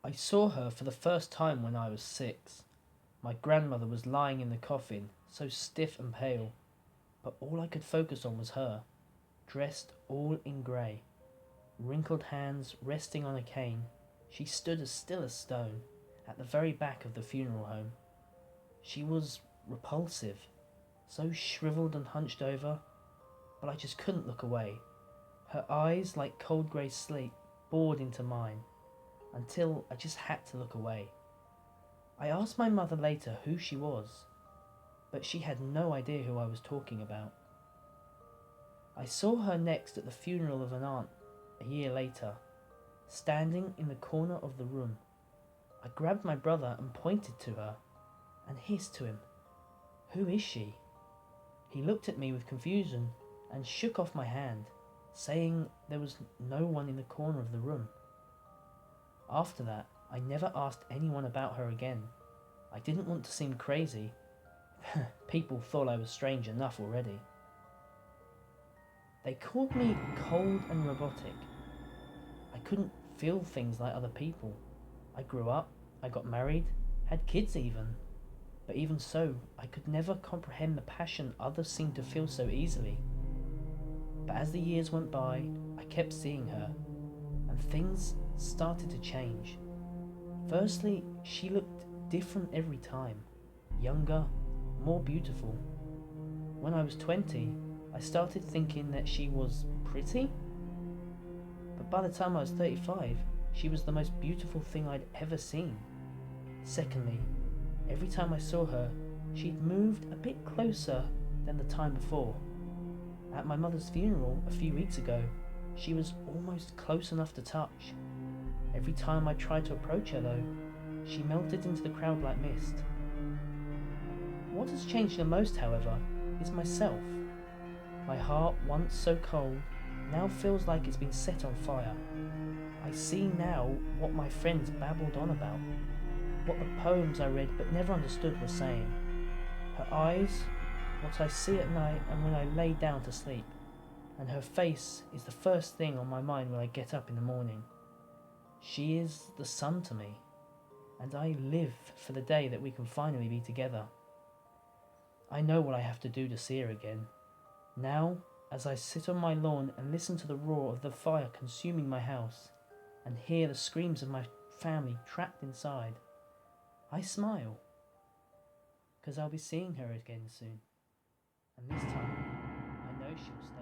I saw her for the first time when I was 6. My grandmother was lying in the coffin, so stiff and pale, but all I could focus on was her, dressed all in grey, wrinkled hands resting on a cane. She stood as still as stone, at the very back of the funeral home. She was repulsive, so shriveled and hunched over, but I just couldn't look away. Her eyes, like cold grey sleep, bored into mine, until I just had to look away. I asked my mother later who she was, but she had no idea who I was talking about. I saw her next at the funeral of an aunt a year later, standing in the corner of the room. I grabbed my brother and pointed to her, and hissed to him, "Who is she?" He looked at me with confusion and shook off my hand, saying there was no one in the corner of the room. After that, I never asked anyone about her again. I didn't want to seem crazy. People thought I was strange enough already. They called me cold and robotic. I couldn't feel things like other people. I grew up, I got married, had kids even. But even so, I could never comprehend the passion others seemed to feel so easily. But as the years went by, I kept seeing her, and things started to change. Firstly, she looked different every time. Younger, more beautiful. When I was 20, I started thinking that she was pretty. But by the time I was 35, she was the most beautiful thing I'd ever seen. Secondly, every time I saw her, she'd moved a bit closer than the time before. At my mother's funeral a few weeks ago, she was almost close enough to touch. Every time I tried to approach her though, she melted into the crowd like mist. What has changed the most, however, is myself. My heart, once so cold, now feels like it's been set on fire. I see now what my friends babbled on about, what the poems I read but never understood were saying. Her eyes, what I see at night and when I lay down to sleep, and her face is the first thing on my mind when I get up in the morning. She is the sun to me, and I live for the day that we can finally be together. I know what I have to do to see her again. Now, as I sit on my lawn and listen to the roar of the fire consuming my house, and hear the screams of my family trapped inside, I smile, because I'll be seeing her again soon, and this time I know she'll stay.